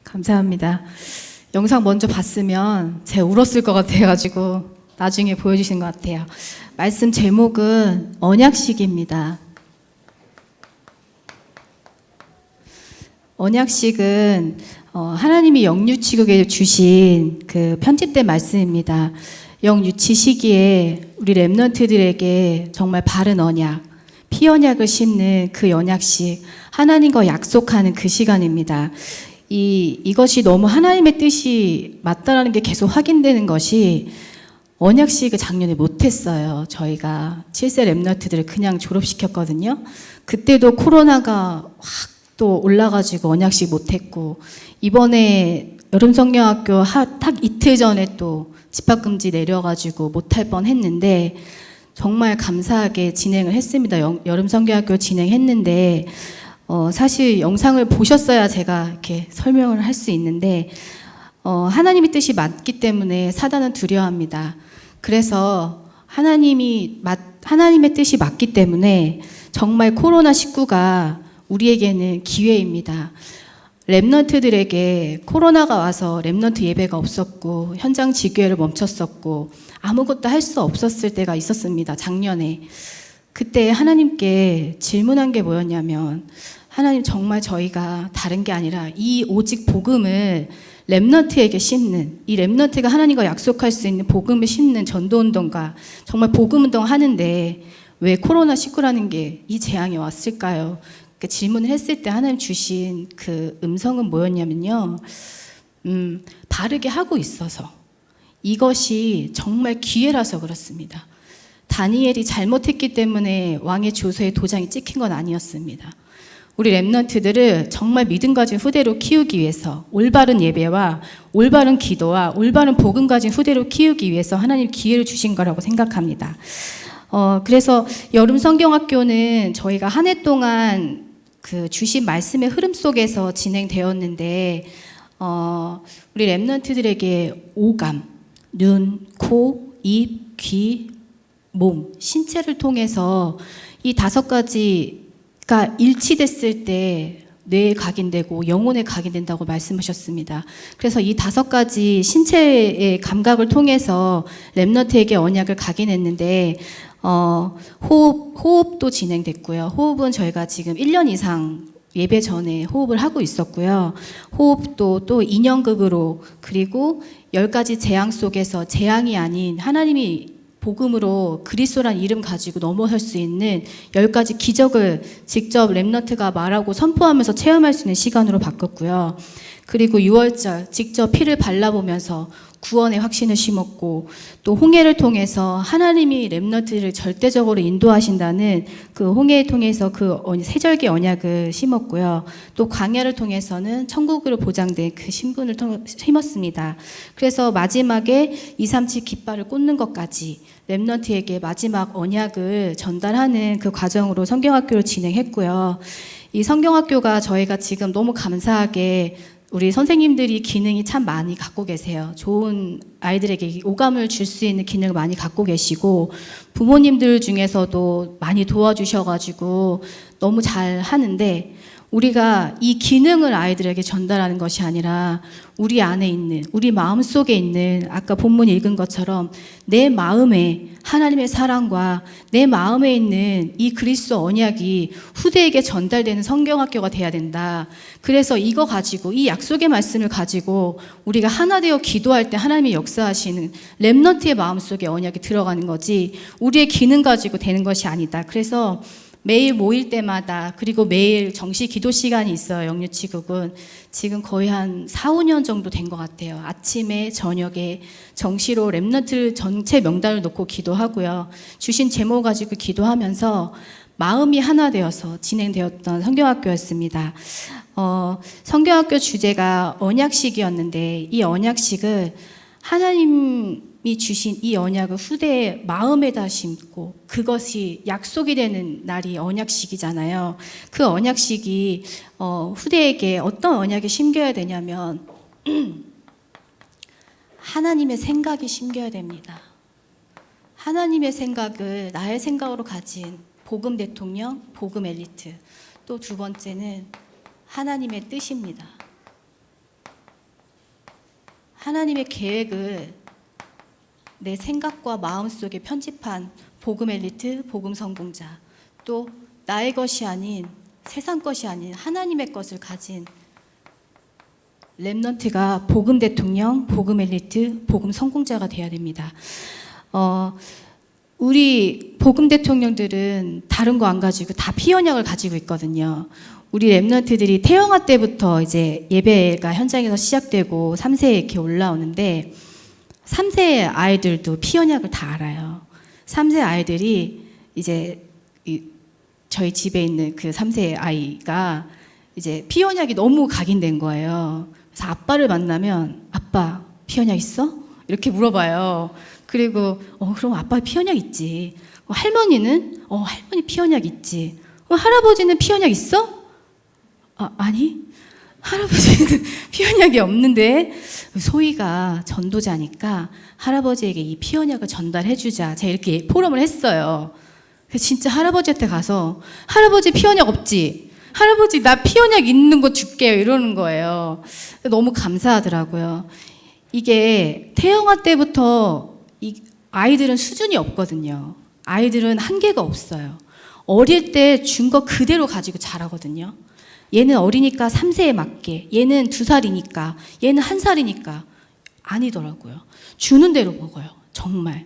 감사합니다. 영상 먼저 봤으면 제가 울었을 것 같아가지고 나중에 보여주신 것 같아요. 말씀 제목은 언약식입니다. 언약식은 하나님이 영유치국에 주신 그 편집된 말씀입니다. 영유치 시기에 우리 렘넌트들에게 정말 바른 언약, 피언약을 심는 그 언약식, 하나님과 약속하는 그 시간입니다. 이것이 너무 하나님의 뜻이 맞다라는 게 계속 확인되는 것이 언약식을 작년에 못했어요. 저희가 7세 렘넌트들을 그냥 졸업시켰거든요. 그때도 코로나가 확 또 올라가지고 언약식 못했고, 이번에 여름성경학교 딱 이틀 전에 또 집합금지 내려가지고 못할 뻔했는데 정말 감사하게 진행을 했습니다. 여름성경학교 진행했는데 사실 영상을 보셨어야 제가 이렇게 설명을 할 수 있는데 하나님의 뜻이 맞기 때문에 사단은 두려워합니다. 그래서 하나님의 뜻이 맞기 때문에 정말 코로나19가 우리에게는 기회입니다. 렘넌트들에게 코로나가 와서 렘넌트 예배가 없었고 현장 지교회를 멈췄었고 아무것도 할 수 없었을 때가 있었습니다. 작년에. 그때 하나님께 질문한 게 뭐였냐면, 하나님 정말 저희가 다른 게 아니라 이 오직 복음을 렘넌트에게 심는, 이 렘넌트가 하나님과 약속할 수 있는 복음을 심는 전도운동가, 정말 복음운동 하는데 왜 코로나19라는 게 이 재앙이 왔을까요? 그 질문을 했을 때 하나님 주신 그 음성은 뭐였냐면요, 바르게 하고 있어서 이것이 정말 기회라서 그렇습니다. 다니엘이 잘못했기 때문에 왕의 조서에 도장이 찍힌 건 아니었습니다. 우리 렘넌트들을 정말 믿음 가진 후대로 키우기 위해서, 올바른 예배와 올바른 기도와 올바른 복음 가진 후대로 키우기 위해서 하나님 기회를 주신 거라고 생각합니다. 그래서 여름 성경학교는 저희가 한 해 동안 그 주신 말씀의 흐름 속에서 진행되었는데, 우리 렘넌트들에게 오감, 눈, 코, 입, 귀, 몸, 신체를 통해서 이 5가지가 일치됐을 때 뇌에 각인되고 영혼에 각인된다고 말씀하셨습니다. 그래서 이 5가지 신체의 감각을 통해서 렘넌트에게 언약을 각인했는데, 호흡도 진행됐고요. 호흡은 저희가 지금 1년 이상 예배 전에 호흡을 하고 있었고요. 호흡도 또 인연극으로, 그리고 10가지 재앙 속에서 재앙이 아닌 하나님이 복음으로 그리스도란 이름 가지고 넘어설 수 있는 10가지 기적을 직접 렘넌트가 말하고 선포하면서 체험할 수 있는 시간으로 바꿨고요. 그리고 6월절 직접 피를 발라보면서 구원의 확신을 심었고, 또 홍해를 통해서 하나님이 렘넌트를 절대적으로 인도하신다는 그 홍해를 통해서 그 세절기 언약을 심었고요. 또 광야를 통해서는 천국으로 보장된 그 신분을 심었습니다. 그래서 마지막에 237 깃발을 꽂는 것까지 렘넌트에게 마지막 언약을 전달하는 그 과정으로 성경학교를 진행했고요. 이 성경학교가 저희가 지금 너무 감사하게 우리 선생님들이 기능이 참 많이 갖고 계세요. 좋은 아이들에게 오감을 줄 수 있는 기능을 많이 갖고 계시고, 부모님들 중에서도 많이 도와주셔가지고 너무 잘 하는데, 우리가 이 기능을 아이들에게 전달하는 것이 아니라 우리 안에 있는, 우리 마음속에 있는, 아까 본문 읽은 것처럼 내 마음에 하나님의 사랑과 내 마음에 있는 이 그리스도 언약이 후대에게 전달되는 성경학교가 돼야 된다. 그래서 이거 가지고, 이 약속의 말씀을 가지고 우리가 하나 되어 기도할 때 하나님이 역사하시는 렘넌트의 마음속에 언약이 들어가는 거지, 우리의 기능 가지고 되는 것이 아니다. 그래서 매일 모일 때마다, 그리고 매일 정시 기도 시간이 있어요. 영유치국은 지금 거의 한 4, 5년 정도 된 것 같아요. 아침에 저녁에 정시로 렘넌트 전체 명단을 놓고 기도하고요. 주신 제목 가지고 기도하면서 마음이 하나 되어서 진행되었던 성경학교였습니다. 성경학교 주제가 언약식이었는데, 이 언약식을 하나님이 주신 이 언약을 후대의 마음에다 심고 그것이 약속이 되는 날이 언약식이잖아요. 그 언약식이 후대에게 어떤 언약이 심겨야 되냐면 하나님의 생각이 심겨야 됩니다. 하나님의 생각을 나의 생각으로 가진 복음 대통령, 복음 엘리트, 또 두 번째는 하나님의 뜻입니다. 하나님의 계획을 내 생각과 마음속에 편집한 복음 엘리트, 복음 성공자, 또 나의 것이 아닌 세상 것이 아닌 하나님의 것을 가진 렘넌트가 복음 대통령, 복음 엘리트, 복음 성공자가 되어야 됩니다. 우리 복음 대통령들은 다른 거 안 가지고 다 피언약을 가지고 있거든요. 우리 렘넌트들이 태영아 때부터 이제 예배가 현장에서 시작되고 3세에 이렇게 올라오는데 3세 아이들도 피언약을 다 알아요. 3세 아이들이 이제 저희 집에 있는 그 3세 아이가 이제 피언약이 너무 각인된 거예요. 그래서 아빠를 만나면 아빠 피언약 있어? 이렇게 물어봐요. 그리고 그럼 아빠 피언약 있지. 할머니는 할머니 피언약 있지. 할아버지는 피언약 있어? 아니 할아버지는 피언약이 없는데 소희가 전도자니까 할아버지에게 이 피언약을 전달해주자. 제가 이렇게 포럼을 했어요. 진짜 할아버지한테 가서 할아버지 피언약 없지? 할아버지 나 피언약 있는 거 줄게요. 이러는 거예요. 너무 감사하더라고요. 이게 태영아 때부터 이 아이들은 수준이 없거든요. 아이들은 한계가 없어요. 어릴 때 준 거 그대로 가지고 자라거든요. 얘는 어리니까 3세에 맞게, 얘는 2살이니까, 얘는 1살이니까 아니더라고요. 주는 대로 먹어요. 정말.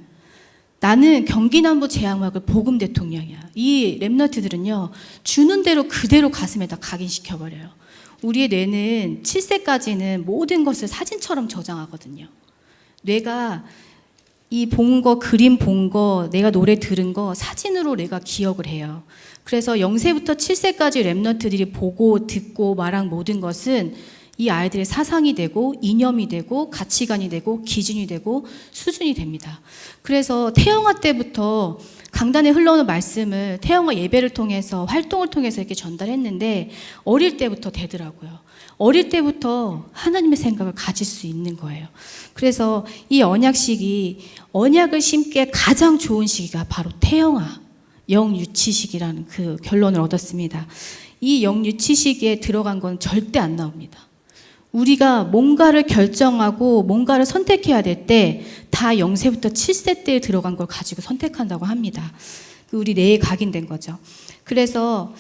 나는 경기남부 제약막을 복음 대통령이야. 이 렘너트들은요, 주는 대로 그대로 가슴에다 각인시켜버려요. 우리의 뇌는 7세까지는 모든 것을 사진처럼 저장하거든요. 뇌가 이 본 거, 그림 본 거, 내가 노래 들은 거 사진으로 내가 기억을 해요. 그래서 0세부터 7세까지 렘넌트들이 보고 듣고 말한 모든 것은 이 아이들의 사상이 되고 이념이 되고 가치관이 되고 기준이 되고 수준이 됩니다. 그래서 태영아 때부터 강단에 흘러오는 말씀을 태영아 예배를 통해서 활동을 통해서 이렇게 전달했는데 어릴 때부터 되더라고요. 어릴 때부터 하나님의 생각을 가질 수 있는 거예요. 그래서 이 언약을 심기에 가장 좋은 시기가 바로 태영아 영유치 시기라는 그 결론을 얻었습니다. 이 영유치 시기에 들어간 건 절대 안 나옵니다. 우리가 뭔가를 결정하고 뭔가를 선택해야 될 때 다 0세부터 7세 때에 들어간 걸 가지고 선택한다고 합니다. 우리 뇌에 각인된 거죠. 그래서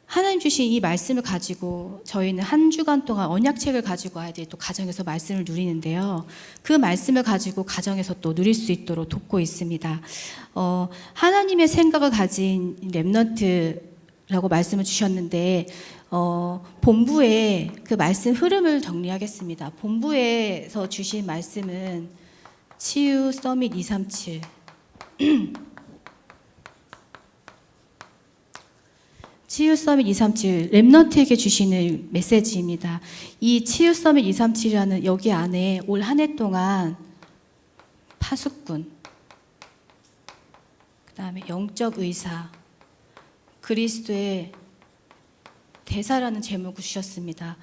하나님 주신 이 말씀을 가지고 저희는 한 주간 동안 언약책을 가지고 아이들이 또 가정에서 말씀을 누리는데요. 그 말씀을 가지고 가정에서 또 누릴 수 있도록 돕고 있습니다. 하나님의 생각을 가진 렘넌트라고 말씀을 주셨는데 본부의 그 말씀 흐름을 정리하겠습니다. 본부에서 주신 말씀은 치유 서밋 237 치유 서밋 237 렘넌트에게 주시는 메시지입니다. 이 치유 서밋 237이라는 여기 안에 올 한 해 동안 파수꾼, 그다음에 영적 의사, 그리스도의 대사라는 제목을 주셨습니다.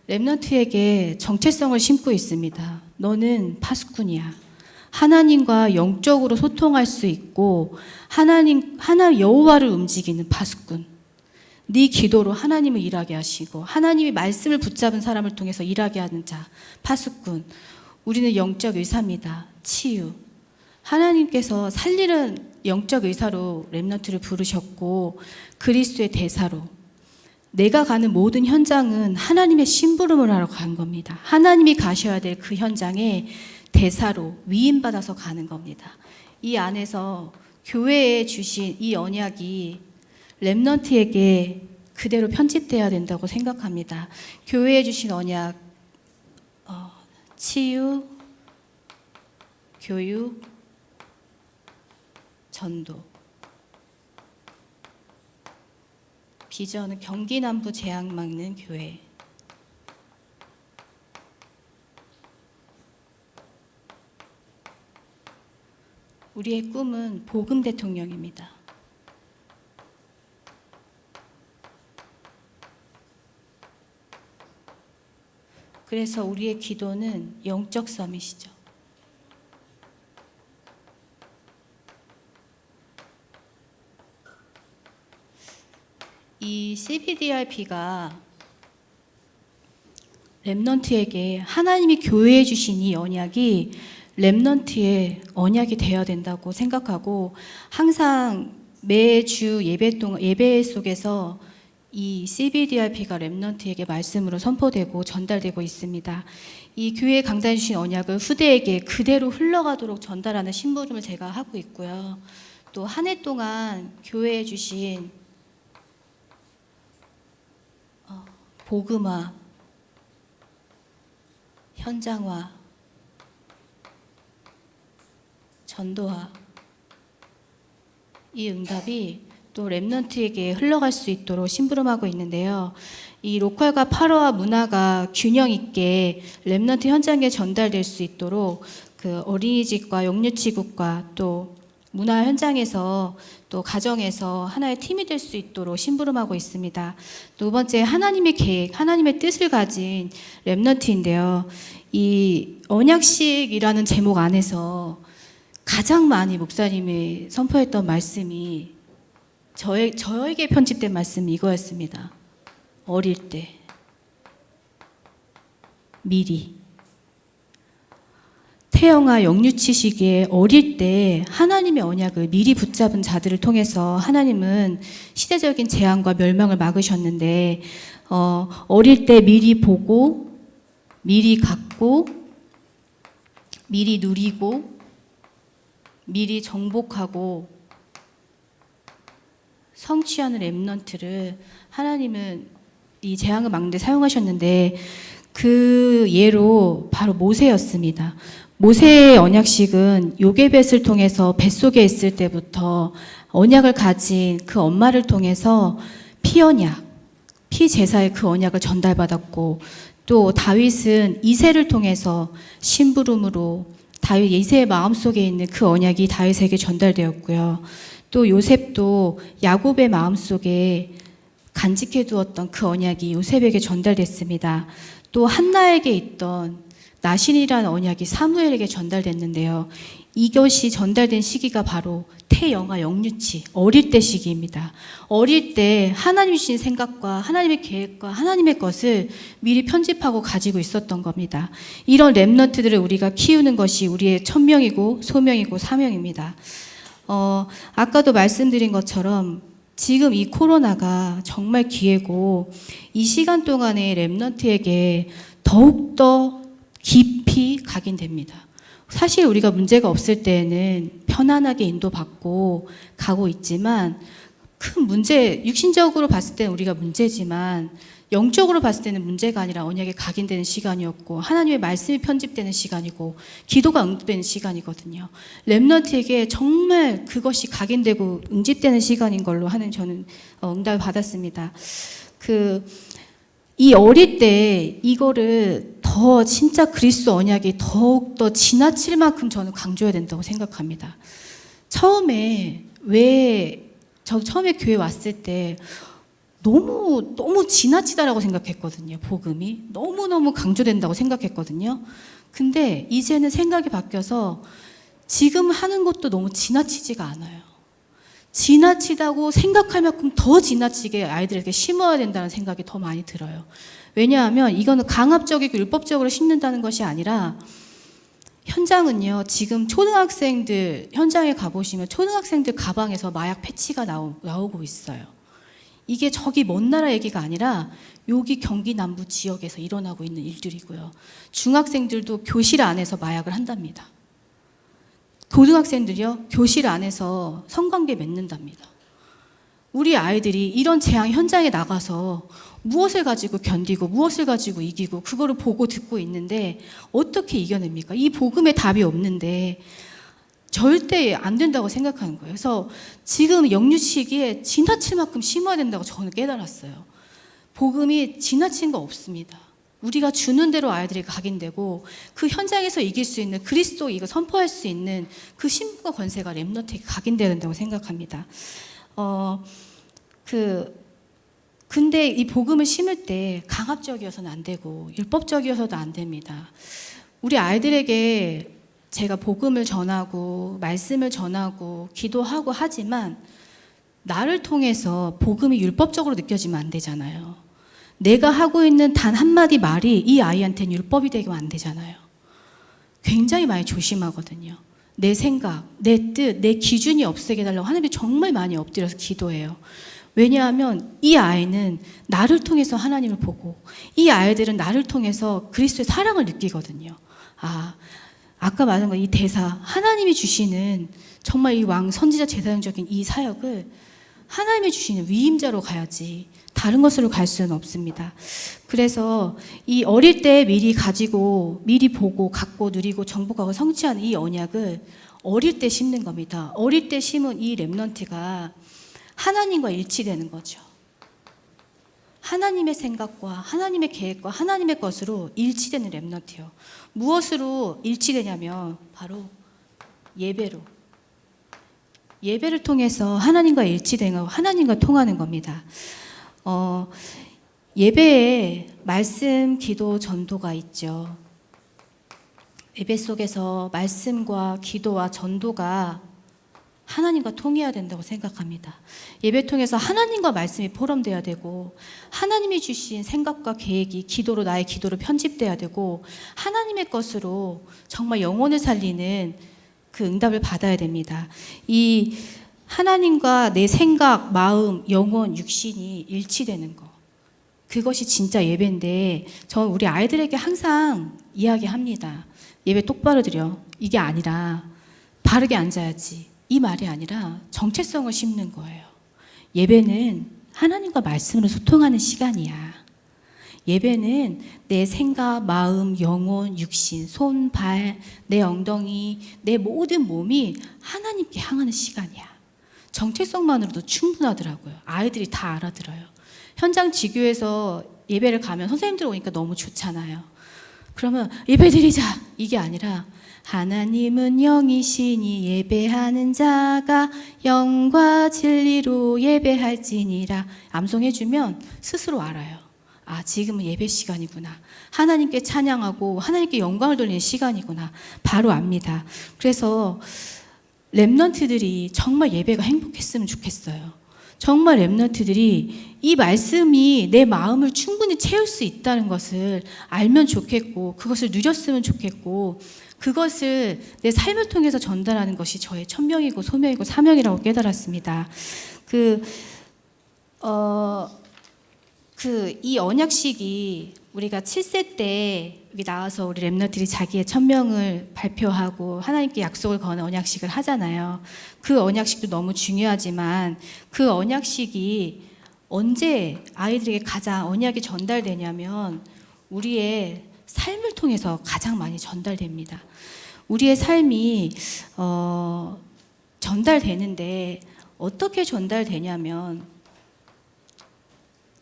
렘넌트에게 정체성을 심고 있습니다. 너는 파수꾼이야. 하나님과 영적으로 소통할 수 있고 하나님 여호와를 움직이는 파수꾼. 네 기도로 하나님을 일하게 하시고 하나님이 말씀을 붙잡은 사람을 통해서 일하게 하는 자, 파수꾼. 우리는 영적 의사입니다. 치유. 하나님께서 살리는 영적 의사로 렘넌트를 부르셨고 그리스도의 대사로 내가 가는 모든 현장은 하나님의 심부름을 하러 간 겁니다. 하나님이 가셔야 될 그 현장에 대사로 위임받아서 가는 겁니다. 이 안에서 교회에 주신 이 언약이 렘넌트에게 그대로 편집돼야 된다고 생각합니다. 교회에 주신 언약, 치유, 교육, 전도. 비전은 경기남부 재앙 막는 교회. 우리의 꿈은 복음 대통령입니다. 그래서 우리의 기도는 영적 서밋이죠. 이 CBDRP가 렘넌트에게 하나님이 교회해 주신 이 언약이 렘넌트의 언약이 되어야 된다고 생각하고 항상 매주 예배 속에서 이 CBDRP가 렘넌트에게 말씀으로 선포되고 전달되고 있습니다. 이 교회에 강단해 주신 언약을 후대에게 그대로 흘러가도록 전달하는 심부름을 제가 하고 있고요. 또 한 해 동안 교회에 주신 복음화, 현장화, 전도화, 이 응답이 또 렘넌트에게 흘러갈 수 있도록 심부름하고 있는데요. 이 로컬과 8호와 문화가 균형 있게 렘넌트 현장에 전달될 수 있도록 그 어린이집과 영유치국과 또 문화 현장에서 또 가정에서 하나의 팀이 될 수 있도록 심부름하고 있습니다. 두 번째, 하나님의 계획, 하나님의 뜻을 가진 렘넌트인데요. 이 언약식이라는 제목 안에서 가장 많이 목사님이 선포했던 말씀이 저에게 편집된 말씀이 이거였습니다. 어릴 때 미리 태영아 영유치 시기에 어릴 때 하나님의 언약을 미리 붙잡은 자들을 통해서 하나님은 시대적인 재앙과 멸망을 막으셨는데 어릴 때 미리 보고 미리 갖고 미리 누리고 미리 정복하고 성취하는 렘넌트를 하나님은 이 재앙을 막는 데 사용하셨는데 그 예로 바로 모세였습니다. 모세의 언약식은 요게벳을 통해서 뱃속에 있을 때부터 언약을 가진 그 엄마를 통해서 피언약, 피제사의 그 언약을 전달받았고 또 다윗은 이새를 통해서 심부름으로 다윗 이새의 마음속에 있는 그 언약이 다윗에게 전달되었고요. 또 요셉도 야곱의 마음속에 간직해 두었던 그 언약이 요셉에게 전달됐습니다. 또 한나에게 있던 나신이라는 언약이 사무엘에게 전달됐는데요. 이것이 전달된 시기가 바로 태영아 영유치 어릴 때 시기입니다. 어릴 때 하나님이 주신 생각과 하나님의 계획과 하나님의 것을 미리 편집하고 가지고 있었던 겁니다. 이런 렘넌트들을 우리가 키우는 것이 우리의 천명이고 소명이고 사명입니다. 아까도 말씀드린 것처럼 지금 이 코로나가 정말 기회고 이 시간 동안에 렘넌트에게 더욱더 깊이 각인됩니다. 사실 우리가 문제가 없을 때에는 편안하게 인도받고 가고 있지만 큰 문제, 육신적으로 봤을 때는 우리가 문제지만 영적으로 봤을 때는 문제가 아니라 언약에 각인되는 시간이었고 하나님의 말씀이 편집되는 시간이고 기도가 응답되는 시간이거든요. 렘넌트에게 정말 그것이 각인되고 응집되는 시간인 걸로 하는 저는 응답을 받았습니다. 이 어릴 때 이거를 더 진짜 그리스도 언약이 더욱더 지나칠 만큼 저는 강조해야 된다고 생각합니다. 처음에 교회 왔을 때 너무 지나치다라고 생각했거든요. 복음이 너무너무 강조된다고 생각했거든요. 근데 이제는 생각이 바뀌어서 지금 하는 것도 너무 지나치지가 않아요. 지나치다고 생각할 만큼 더 지나치게 아이들에게 심어야 된다는 생각이 더 많이 들어요. 왜냐하면 이거는 강압적이고 율법적으로 심는다는 것이 아니라 현장은요, 지금 초등학생들 현장에 가보시면 초등학생들 가방에서 마약 패치가 나오고 있어요. 이게 저기 먼 나라 얘기가 아니라 여기 경기 남부 지역에서 일어나고 있는 일들이고요. 중학생들도 교실 안에서 마약을 한답니다. 고등학생들이요, 교실 안에서 성관계 맺는답니다. 우리 아이들이 이런 재앙 현장에 나가서 무엇을 가지고 견디고 무엇을 가지고 이기고 그거를 보고 듣고 있는데 어떻게 이겨냅니까? 이 복음에 답이 없는데 절대 안 된다고 생각하는 거예요. 그래서 지금 영유 시기에 지나칠 만큼 심어야 된다고 저는 깨달았어요. 복음이 지나친 거 없습니다. 우리가 주는 대로 아이들이 각인되고 그 현장에서 이길 수 있는 그리스도 이거 선포할 수 있는 그 신분과 권세가 렘넌트에게 각인되어야 된다고 생각합니다. 근데 이 복음을 심을 때 강압적이어서는 안 되고 율법적이어서도 안 됩니다. 우리 아이들에게 제가 복음을 전하고 말씀을 전하고 기도하고 하지만 나를 통해서 복음이 율법적으로 느껴지면 안 되잖아요. 내가 하고 있는 단 한마디 말이 이 아이한테는 율법이 되면 안 되잖아요. 굉장히 많이 조심하거든요. 내 생각, 내 뜻, 내 기준이 없애게 해달라고 하나님이 정말 많이 엎드려서 기도해요. 왜냐하면 이 아이는 나를 통해서 하나님을 보고 이 아이들은 나를 통해서 그리스도의 사랑을 느끼거든요. 아까 말한 거 이 대사, 하나님이 주시는 정말 이 왕 선지자 제사장적인 이 사역을 하나님이 주시는 위임자로 가야지 다른 것으로 갈 수는 없습니다. 그래서 이 어릴 때 미리 가지고 미리 보고 갖고 누리고 정복하고 성취하는 이 언약을 어릴 때 심는 겁니다. 어릴 때 심은 이 렘넌트가 하나님과 일치되는 거죠. 하나님의 생각과 하나님의 계획과 하나님의 것으로 일치되는 렘넌트요. 무엇으로 일치되냐면 바로 예배로. 예배를 통해서 하나님과 일치되고 하나님과 통하는 겁니다. 예배에 말씀, 기도, 전도가 있죠. 예배 속에서 말씀과 기도와 전도가 하나님과 통해야 된다고 생각합니다. 예배 통해서 하나님과 말씀이 포럼돼야 되고 하나님이 주신 생각과 계획이 기도로 나의 기도로 편집돼야 되고 하나님의 것으로 정말 영혼을 살리는 그 응답을 받아야 됩니다. 이 하나님과 내 생각, 마음, 영혼, 육신이 일치되는 거. 그것이 진짜 예배인데 저는 우리 아이들에게 항상 이야기합니다. 예배 똑바로 드려. 이게 아니라 바르게 앉아야지. 이 말이 아니라 정체성을 심는 거예요. 예배는 하나님과 말씀으로 소통하는 시간이야. 예배는 내 생각, 마음, 영혼, 육신, 손, 발, 내 엉덩이, 내 모든 몸이 하나님께 향하는 시간이야. 정체성만으로도 충분하더라고요. 아이들이 다 알아들어요. 현장 지교에서 예배를 가면 선생님들 오니까 너무 좋잖아요. 그러면 예배 드리자 이게 아니라 하나님은 영이시니 예배하는 자가 영과 진리로 예배할지니라 암송해주면 스스로 알아요. 지금은 예배 시간이구나. 하나님께 찬양하고 하나님께 영광을 돌리는 시간이구나. 바로 압니다. 그래서 렘넌트들이 정말 예배가 행복했으면 좋겠어요. 정말 렘넌트들이 이 말씀이 내 마음을 충분히 채울 수 있다는 것을 알면 좋겠고 그것을 누렸으면 좋겠고 그것을 내 삶을 통해서 전달하는 것이 저의 천명이고 소명이고 사명이라고 깨달았습니다. 이 언약식이 우리가 7세 때 여기 나와서 우리 렘넌트들이 자기의 천명을 발표하고 하나님께 약속을 거는 언약식을 하잖아요. 그 언약식도 너무 중요하지만 그 언약식이 언제 아이들에게 가장 언약이 전달되냐면 우리의 삶을 통해서 가장 많이 전달됩니다. 우리의 삶이 전달되는데 어떻게 전달되냐면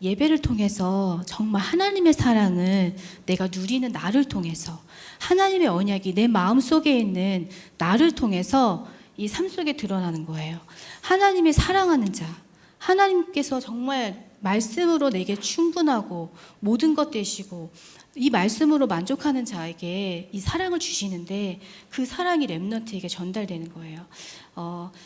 예배를 통해서 정말 하나님의 사랑을 내가 누리는 나를 통해서 하나님의 언약이 내 마음속에 있는 나를 통해서 이 삶 속에 드러나는 거예요. 하나님이 사랑하는 자, 하나님께서 정말 말씀으로 내게 충분하고 모든 것 되시고 이 말씀으로 만족하는 자에게 이 사랑을 주시는데 그 사랑이 렘넌트에게 전달되는 거예요.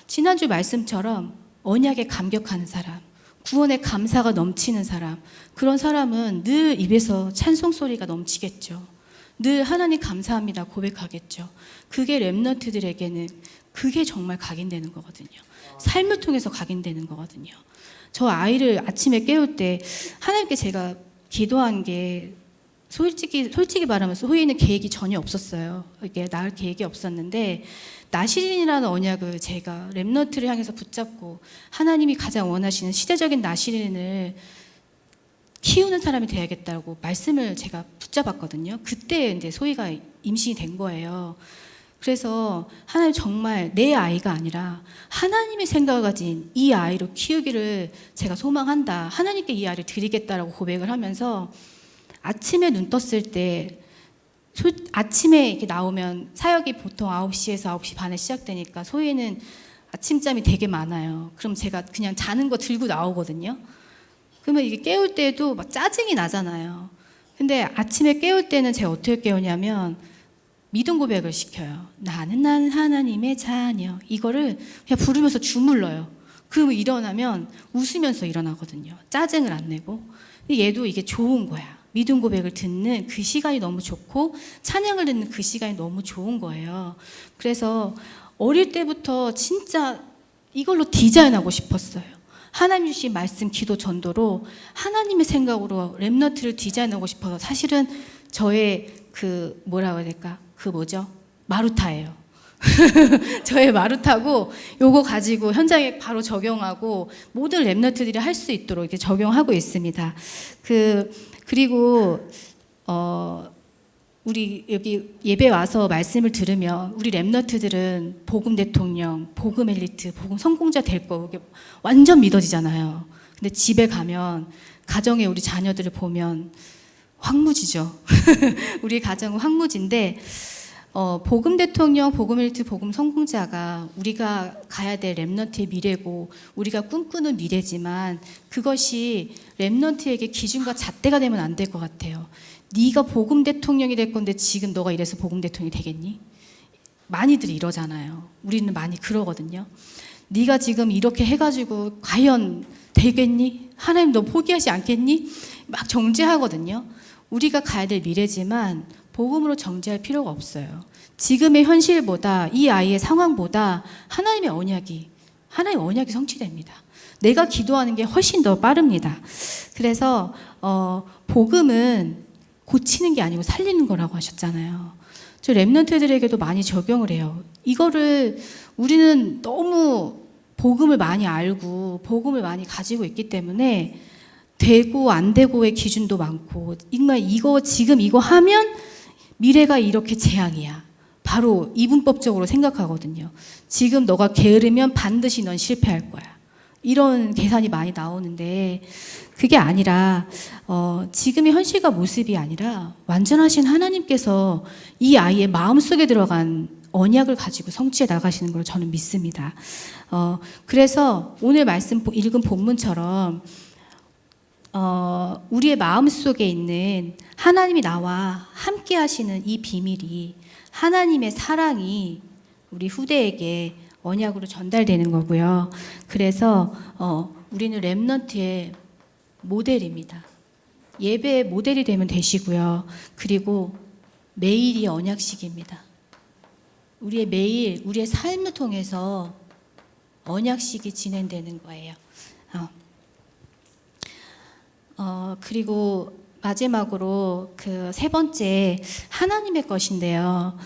지난주 말씀처럼 언약에 감격하는 사람, 구원의 감사가 넘치는 사람, 그런 사람은 늘 입에서 찬송 소리가 넘치겠죠. 늘 하나님 감사합니다 고백하겠죠. 그게 렘넌트들에게는 그게 정말 각인되는 거거든요. 삶을 통해서 각인되는 거거든요. 저 아이를 아침에 깨울 때 하나님께 제가 기도한 게 솔직히 말하면 소희는 계획이 전혀 없었어요. 이게 낳을 계획이 없었는데 나시린이라는 언약을 제가 렘넌트를 향해서 붙잡고 하나님이 가장 원하시는 시대적인 나시린을 키우는 사람이 돼야겠다고 말씀을 제가 붙잡았거든요. 그때 이제 소희가 임신이 된 거예요. 그래서 하나님 정말 내 아이가 아니라 하나님의 생각을 가진 이 아이로 키우기를 제가 소망한다. 하나님께 이 아이를 드리겠다라고 고백을 하면서 아침에 눈 떴을 때 아침에 이렇게 나오면 사역이 보통 9시에서 9시 반에 시작되니까 소희는 아침잠이 되게 많아요. 그럼 제가 그냥 자는 거 들고 나오거든요. 그러면 이게 깨울 때도 막 짜증이 나잖아요. 근데 아침에 깨울 때는 제가 어떻게 깨우냐면 믿음 고백을 시켜요. 나는 하나님의 자녀. 이거를 그냥 부르면서 주물러요. 그러면 일어나면 웃으면서 일어나거든요. 짜증을 안 내고. 근데 얘도 이게 좋은 거야. 믿음 고백을 듣는 그 시간이 너무 좋고 찬양을 듣는 그 시간이 너무 좋은 거예요. 그래서 어릴 때부터 진짜 이걸로 디자인하고 싶었어요. 하나님 주신 말씀, 기도, 전도로 하나님의 생각으로 렘넌트를 디자인하고 싶어서 사실은 저의 그 뭐라고 해야 될까? 그 뭐죠? 마루타예요. 저의 마루타고 요거 가지고 현장에 바로 적용하고 모든 렘넌트들이 할 수 있도록 이렇게 적용하고 있습니다. 그리고 우리 여기 예배 와서 말씀을 들으면 우리 렘넌트들은 복음 대통령, 복음 엘리트, 복음 성공자 될 거 완전 믿어지잖아요. 근데 집에 가면 가정에 우리 자녀들을 보면 황무지죠. 우리 가정은 황무지인데 복음 대통령, 복음 엘리트, 복음 성공자가 우리가 가야 될 렘넌트의 미래고 우리가 꿈꾸는 미래지만 그것이 렘넌트에게 기준과 잣대가 되면 안 될 것 같아요. 네가 복음 대통령이 될 건데 지금 너가 이래서 복음 대통령이 되겠니? 많이들 이러잖아요. 우리는 많이 그러거든요. 네가 지금 이렇게 해가지고 과연 되겠니? 하나님 너 포기하지 않겠니? 막 정죄하거든요. 우리가 가야 될 미래지만 복음으로 정죄할 필요가 없어요. 지금의 현실보다 이 아이의 상황보다 하나님의 언약이 성취됩니다. 내가 기도하는 게 훨씬 더 빠릅니다. 그래서 복음은 고치는 게 아니고 살리는 거라고 하셨잖아요. 저 렘넌트들에게도 많이 적용을 해요. 이거를 우리는 너무 복음을 많이 알고 복음을 많이 가지고 있기 때문에 되고 안 되고의 기준도 많고 정말 지금 이거 하면 미래가 이렇게 재앙이야. 바로 이분법적으로 생각하거든요. 지금 너가 게으르면 반드시 넌 실패할 거야. 이런 계산이 많이 나오는데 그게 아니라 지금의 현실과 모습이 아니라 완전하신 하나님께서 이 아이의 마음속에 들어간 언약을 가지고 성취해 나가시는 걸 저는 믿습니다. 그래서 오늘 말씀 읽은 본문처럼 우리의 마음속에 있는 하나님이 나와 함께 하시는 이 비밀이 하나님의 사랑이 우리 후대에게 언약으로 전달되는 거고요. 그래서 우리는 렘넌트의 모델입니다. 예배의 모델이 되면 되시고요. 그리고 매일이 언약식입니다. 우리의 삶을 통해서 언약식이 진행되는 거예요. 그리고 마지막으로 그 세 번째 하나님의 것인데요.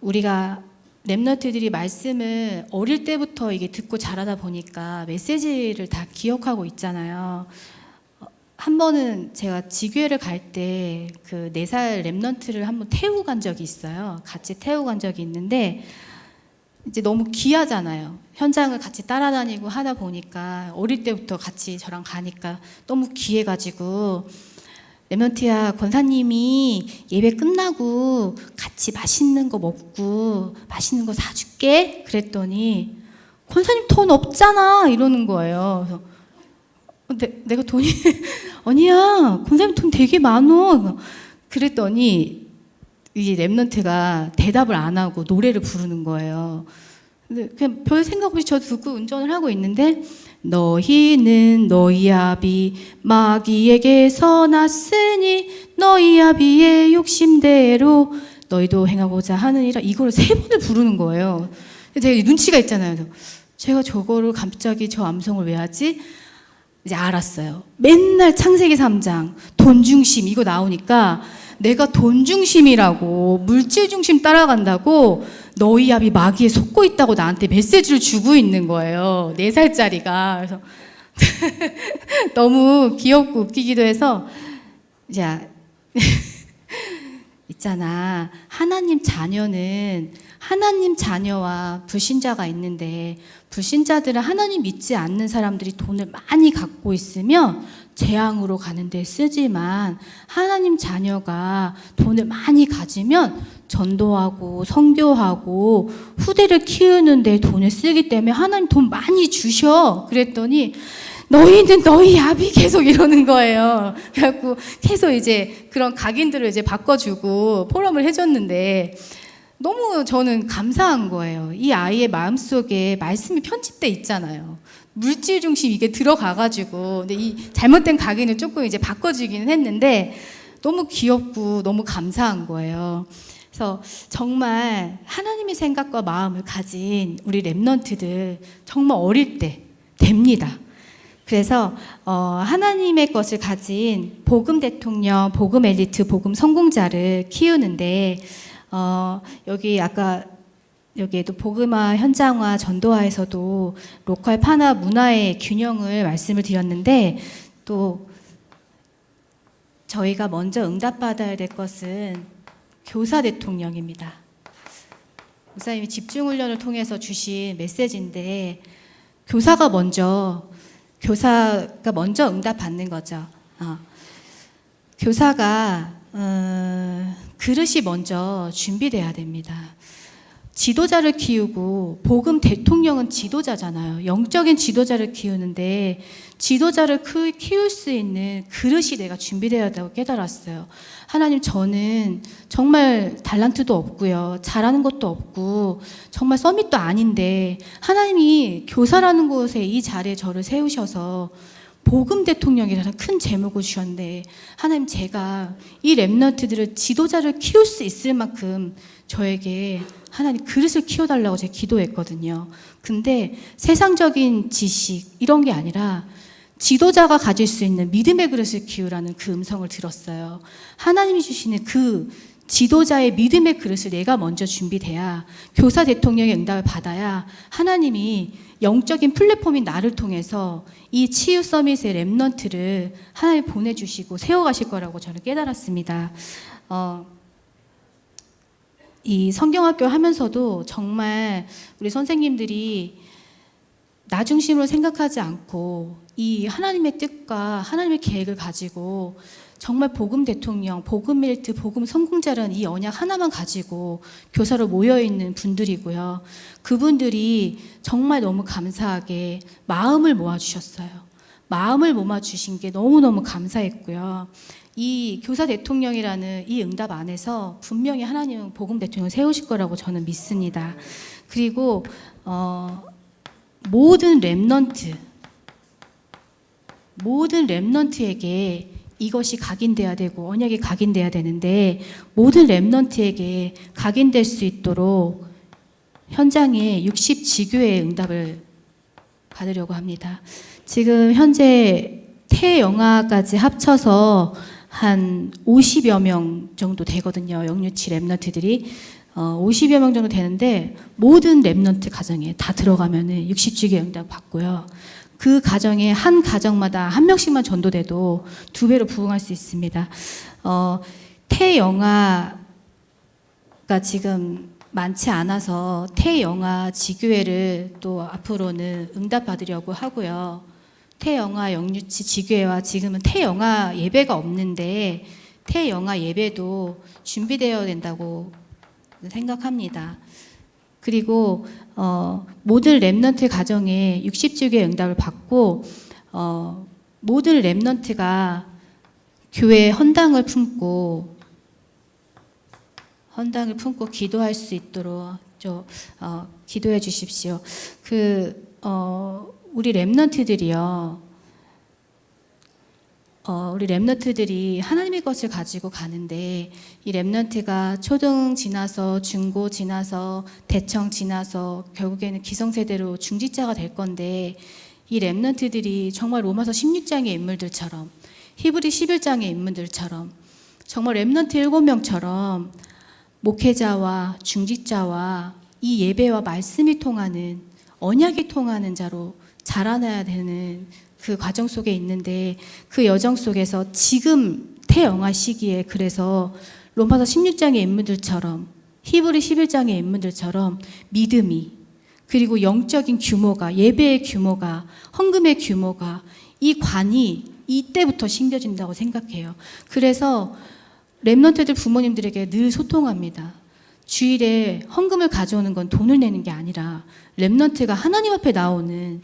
우리가 렘넌트들이 말씀을 어릴 때부터 이게 듣고 자라다 보니까 메시지를 다 기억하고 있잖아요. 한 번은 제가 지교회를 갈 때 그 4살 렘넌트를 한번 태우고 간 적이 있어요. 같이 태우고 간 적이 있는데 이제 너무 귀하잖아요. 현장을 같이 따라다니고 하다 보니까 어릴 때부터 같이 저랑 가니까 너무 귀해가지고 렘넌트야, 권사님이 예배 끝나고 같이 맛있는 거 먹고 맛있는 거 사줄게 그랬더니 권사님 돈 없잖아 이러는 거예요. 그래서 내가 돈이 아니야, 권사님 돈 되게 많어 그랬더니 이 렘넌트가 대답을 안 하고 노래를 부르는 거예요. 근데 그냥 별 생각 없이 저 듣고 운전을 하고 있는데 너희는 너희 아비 마귀에게서 났으니 너희 아비의 욕심대로 너희도 행하고자 하느니라 이거를 3번을 부르는 거예요. 제가 눈치가 있잖아요. 제가 저거를 갑자기 저 암송을 왜 하지? 이제 알았어요. 맨날 창세기 3장 돈 중심 이거 나오니까 내가 돈 중심이라고 물질 중심 따라간다고 너희 아비 마귀에 속고 있다고 나한테 메시지를 주고 있는 거예요. 4살짜리가. 그래서 너무 귀엽고 웃기기도 해서 자 있잖아. 하나님 자녀와 불신자가 있는데 불신자들은 하나님 믿지 않는 사람들이 돈을 많이 갖고 있으면 재앙으로 가는 데 쓰지만 하나님 자녀가 돈을 많이 가지면 전도하고 선교하고 후대를 키우는 데 돈을 쓰기 때문에 하나님 돈 많이 주셔. 그랬더니 너희는 너희 아비 계속 이러는 거예요. 그래갖고 계속 이제 그런 각인들을 이제 바꿔주고 포럼을 해줬는데 너무 저는 감사한 거예요. 이 아이의 마음속에 말씀이 편집돼 있잖아요. 물질 중심 이게 들어가가지고, 근데 이 잘못된 각인을 조금 이제 바꿔주기는 했는데 너무 귀엽고 너무 감사한 거예요. 그래서 정말 하나님의 생각과 마음을 가진 우리 랩넌트들 정말 어릴 때 됩니다. 그래서 하나님의 것을 가진 복음 대통령, 복음 엘리트, 복음 성공자를 키우는데 여기 아까 여기에도 복음화, 현장화, 전도화에서도 로컬 파나 문화의 균형을 말씀을 드렸는데 또 저희가 먼저 응답받아야 될 것은 교사 대통령입니다. 목사님이 집중훈련을 통해서 주신 메시지인데 교사가 먼저 응답받는 거죠. 교사가 그릇이 먼저 준비돼야 됩니다. 지도자를 키우고 복음 대통령은 지도자잖아요. 영적인 지도자를 키우는데 지도자를 키울 수 있는 그릇이 내가 준비되어야 한다고 깨달았어요. 하나님, 저는 정말 달란트도 없고요. 잘하는 것도 없고 정말 서밋도 아닌데 하나님이 교사라는 곳에 이 자리에 저를 세우셔서 복음 대통령이라는 큰 제목을 주셨는데 하나님, 제가 이 랩런트들을 지도자를 키울 수 있을 만큼 저에게 하나님 그릇을 키워달라고 제가 기도했거든요. 근데 세상적인 지식 이런 게 아니라 지도자가 가질 수 있는 믿음의 그릇을 키우라는 그 음성을 들었어요. 하나님이 주시는 그 지도자의 믿음의 그릇을 내가 먼저 준비돼야 교사 대통령의 응답을 받아야 하나님이 영적인 플랫폼인 나를 통해서 이 치유 서밋의 랩넌트를 하나님 보내주시고 세워가실 거라고 저는 깨달았습니다. 이 성경학교 하면서도 정말 우리 선생님들이 나 중심으로 생각하지 않고 이 하나님의 뜻과 하나님의 계획을 가지고 정말 복음 대통령, 복음 엘리트, 복음 성공자라는 이 언약 하나만 가지고 교사로 모여있는 분들이고요. 그분들이 정말 너무 감사하게 마음을 모아주셨어요. 마음을 모아주신 게 너무너무 감사했고요. 이 교사 대통령이라는 이 응답 안에서 분명히 하나님은 복음 대통령을 세우실 거라고 저는 믿습니다. 그리고 모든 랩넌트에게 이것이 각인돼야 되고 언약이 각인돼야 되는데 모든 랩넌트에게 각인될 수 있도록 현장에 60지교의 응답을 받으려고 합니다. 지금 현재 태영아까지 합쳐서 한 50여 명 정도 되거든요. 영유치 랩넌트들이 50여 명 정도 되는데 모든 랩넌트 가정에 다 들어가면은 60주기 응답 받고요. 그 가정에 한 가정마다 한 명씩만 전도돼도 2배로 부흥할 수 있습니다. 태영아가 지금 많지 않아서 태영아 지교회를 또 앞으로는 응답 받으려고 하고요. 태영아 영유치 지교회와 지금은 태영아 예배가 없는데 태영아 예배도 준비되어야 된다고 생각합니다. 그리고 모든 랩넌트 가정에 60주기의 응답을 받고 모든 랩넌트가 교회에 헌당을 품고 기도할 수 있도록 기도해 주십시오. 우리 랩넌트들이 하나님의 것을 가지고 가는데 이 랩넌트가 초등 지나서 중고 지나서 대청 지나서 결국에는 기성세대로 중직자가 될 건데 이 랩넌트들이 정말 로마서 16장의 인물들처럼 히브리 11장의 인물들처럼 정말 랩넌트 7명처럼 목회자와 중직자와 이 예배와 말씀이 통하는 언약이 통하는 자로 자라나야 되는 그 과정 속에 있는데 그 여정 속에서 지금 태영아 시기에 그래서 로마서 16장의 인물들처럼 히브리 11장의 인물들처럼 믿음이 그리고 영적인 규모가 예배의 규모가 헌금의 규모가 이 관이 이때부터 심겨진다고 생각해요. 그래서 랩넌트들 부모님들에게 늘 소통합니다. 주일에 헌금을 가져오는 건 돈을 내는 게 아니라 랩넌트가 하나님 앞에 나오는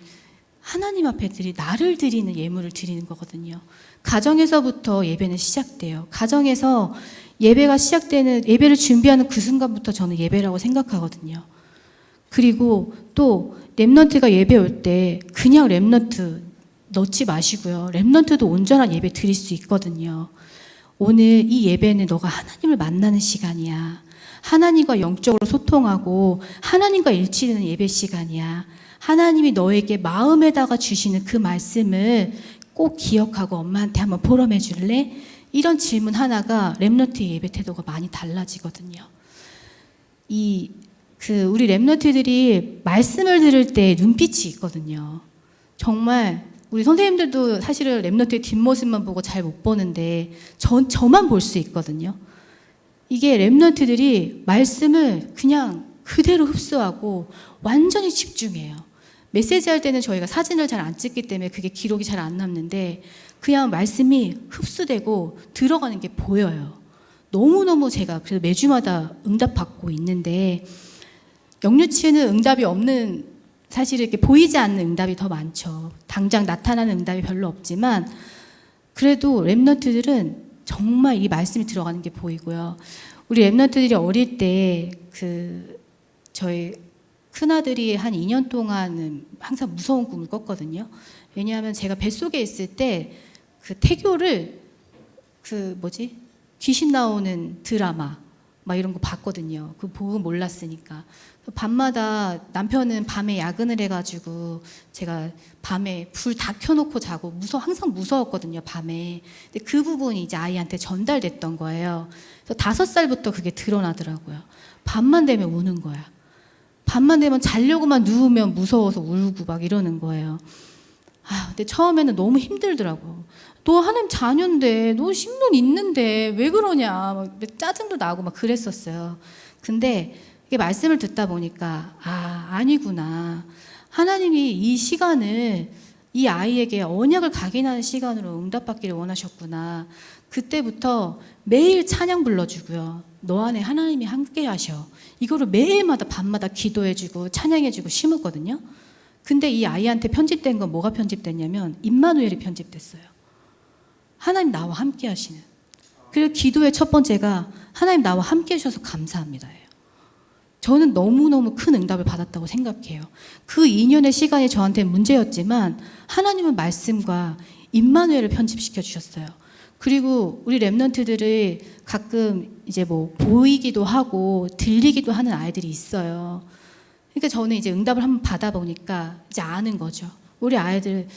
하나님 앞에 나를 드리는 예물을 드리는 거거든요. 가정에서부터 예배는 시작돼요. 가정에서 예배를 준비하는 그 순간부터 저는 예배라고 생각하거든요. 그리고 또 렘넌트가 예배 올 때 그냥 렘넌트 넣지 마시고요. 렘넌트도 온전한 예배 드릴 수 있거든요. 오늘 이 예배는 너가 하나님을 만나는 시간이야. 하나님과 영적으로 소통하고 하나님과 일치되는 예배 시간이야. 하나님이 너에게 마음에다가 주시는 그 말씀을 꼭 기억하고 엄마한테 한번 보람해 줄래? 이런 질문 하나가 렘넌트의 예배 태도가 많이 달라지거든요. 우리 렘넌트들이 말씀을 들을 때 눈빛이 있거든요. 정말 우리 선생님들도 사실은 렘넌트의 뒷모습만 보고 잘 못 보는데 저만 볼 수 있거든요. 이게 렘넌트들이 말씀을 그냥 그대로 흡수하고 완전히 집중해요. 메시지 할 때는 저희가 사진을 잘 안 찍기 때문에 그게 기록이 잘 안 남는데 그냥 말씀이 흡수되고 들어가는 게 보여요. 너무너무 제가 그래서 매주마다 응답받고 있는데 영유치는 응답이 없는 사실 이렇게 보이지 않는 응답이 더 많죠. 당장 나타나는 응답이 별로 없지만 그래도 렘넌트들은 정말 이 말씀이 들어가는 게 보이고요. 우리 렘넌트들이 어릴 때 저희 큰아들이 한 2년 동안은 항상 무서운 꿈을 꿨거든요. 왜냐하면 제가 뱃속에 있을 때 그 태교를 귀신 나오는 드라마 막 이런 거 봤거든요. 그 보고 몰랐으니까. 밤마다 남편은 밤에 야근을 해가지고 제가 밤에 불 다 켜놓고 자고 항상 무서웠거든요, 밤에. 근데 그 부분이 이제 아이한테 전달됐던 거예요. 그래서 5살부터 그게 드러나더라고요. 밤만 되면 우는 거야. 밤만 되면 자려고만 누우면 무서워서 울고 막 이러는 거예요. 근데 처음에는 너무 힘들더라고. 너 하나님 자녀인데, 너 신분 있는데 왜 그러냐. 막 짜증도 나고 막 그랬었어요. 근데 이게 말씀을 듣다 보니까 아니구나. 하나님이 이 시간을 이 아이에게 언약을 각인하는 시간으로 응답받기를 원하셨구나. 그때부터 매일 찬양 불러주고요. 너 안에 하나님이 함께 하셔. 이거를 매일마다 밤마다 기도해주고 찬양해주고 심었거든요. 근데 이 아이한테 편집된 건 뭐가 편집됐냐면 임마누엘이 편집됐어요. 하나님 나와 함께 하시는. 그리고 기도의 첫 번째가 하나님 나와 함께 해주셔서 감사합니다예요. 저는 너무너무 큰 응답을 받았다고 생각해요. 그 2년의 시간이 저한테 문제였지만 하나님은 말씀과 임마누엘을 편집시켜 주셨어요. 그리고 우리 렘넌트들을 가끔 이제 보이기도 하고 들리기도 하는 아이들이 있어요. 그러니까 저는 이제 응답을 한번 받아보니까 이제 아는 거죠. 우리 아이들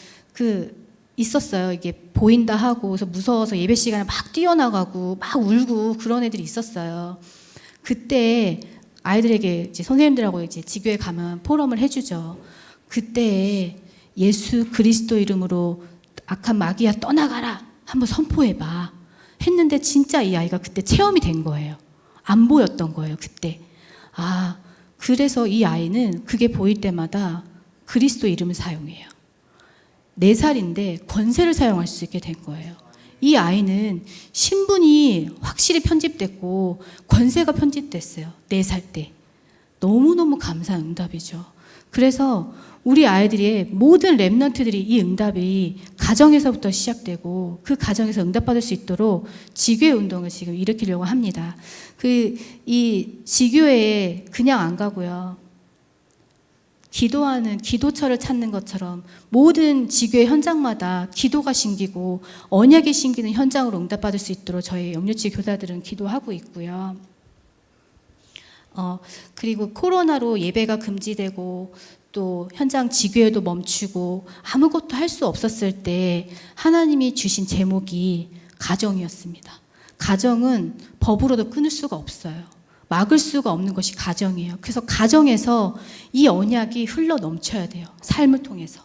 있었어요. 이게 보인다 하고 그래서 무서워서 예배 시간에 막 뛰어나가고 막 울고 그런 애들이 있었어요. 그때 아이들에게 이제 선생님들하고 이제 지교에 가면 포럼을 해주죠. 그때 예수 그리스도 이름으로 악한 마귀야 떠나가라 한번 선포해봐 했는데 진짜 이 아이가 그때 체험이 된 거예요. 안 보였던 거예요 그때. 그래서 이 아이는 그게 보일 때마다 그리스도 이름을 사용해요. 4살인데 권세를 사용할 수 있게 된 거예요. 이 아이는 신분이 확실히 편집됐고 권세가 편집됐어요. 4살 때. 너무너무 감사한 응답이죠. 그래서 우리 아이들의 모든 렘넌트들이 이 응답이 가정에서부터 시작되고 그 가정에서 응답받을 수 있도록 지교회 운동을 지금 일으키려고 합니다. 이 지교회에 그냥 안 가고요. 기도하는 기도처를 찾는 것처럼 모든 지교회 현장마다 기도가 심기고 언약이 심기는 현장으로 응답받을 수 있도록 저희 영유치 교사들은 기도하고 있고요. 그리고 코로나로 예배가 금지되고 또 현장 지교회도 멈추고 아무것도 할 수 없었을 때 하나님이 주신 제목이 가정이었습니다. 가정은 법으로도 끊을 수가 없어요. 막을 수가 없는 것이 가정이에요. 그래서 가정에서 이 언약이 흘러 넘쳐야 돼요. 삶을 통해서.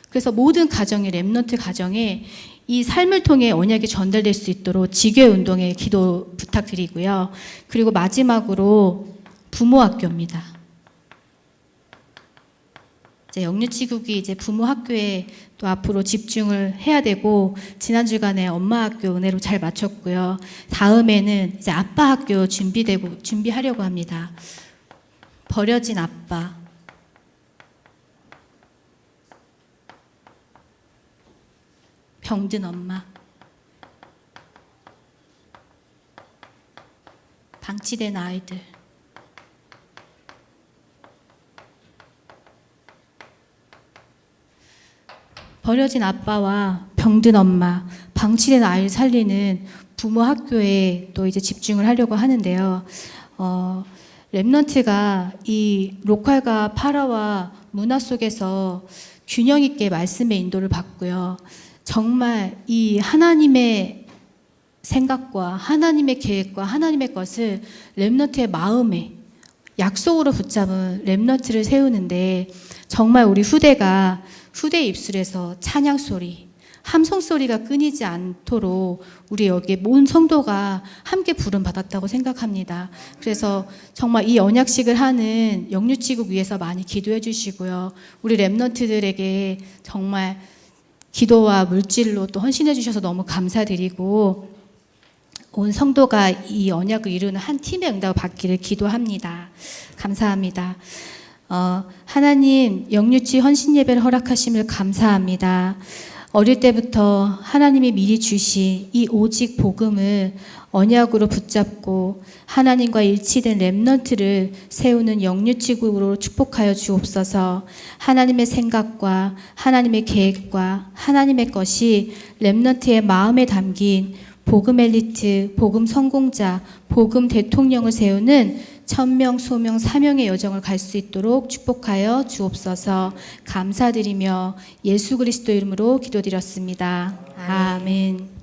그래서 모든 가정의 렘넌트 가정에 이 삶을 통해 언약이 전달될 수 있도록 지교회 운동에 기도 부탁드리고요. 그리고 마지막으로 부모학교입니다. 이제 영유치국이 이제 부모학교에 또 앞으로 집중을 해야 되고 지난 주간에 엄마학교 은혜로 잘 마쳤고요. 다음에는 이제 아빠학교 준비하려고 합니다. 버려진 아빠. 병든 엄마. 방치된 아이들. 버려진 아빠와 병든 엄마, 방치된 아이를 살리는 부모 학교에 또 이제 집중을 하려고 하는데요. 렘넌트가 이 로컬과 파라와 문화 속에서 균형 있게 말씀의 인도를 받고요. 정말 이 하나님의 생각과 하나님의 계획과 하나님의 것을 렘넌트의 마음에 약속으로 붙잡은 렘넌트를 세우는데 정말 우리 후대가 후대의 입술에서 찬양 소리, 함성 소리가 끊이지 않도록 우리 여기에 온 성도가 함께 부름 받았다고 생각합니다. 그래서 정말 이 언약식을 하는 영유치국 위해서 많이 기도해 주시고요. 우리 렘넌트들에게 정말 기도와 물질로 또 헌신해 주셔서 너무 감사드리고 온 성도가 이 언약을 이루는 한 팀의 응답을 받기를 기도합니다. 감사합니다. 하나님 영유치 헌신 예배를 허락하심을 감사합니다. 어릴 때부터 하나님이 미리 주신 이 오직 복음을 언약으로 붙잡고 하나님과 일치된 렘넌트를 세우는 영유치국으로 축복하여 주옵소서. 하나님의 생각과 하나님의 계획과 하나님의 것이 렘넌트의 마음에 담긴 복음 엘리트, 복음 성공자, 복음 대통령을 세우는 천명, 소명, 사명의 여정을 갈 수 있도록 축복하여 주옵소서. 감사드리며 예수 그리스도 이름으로 기도드렸습니다. 아멘.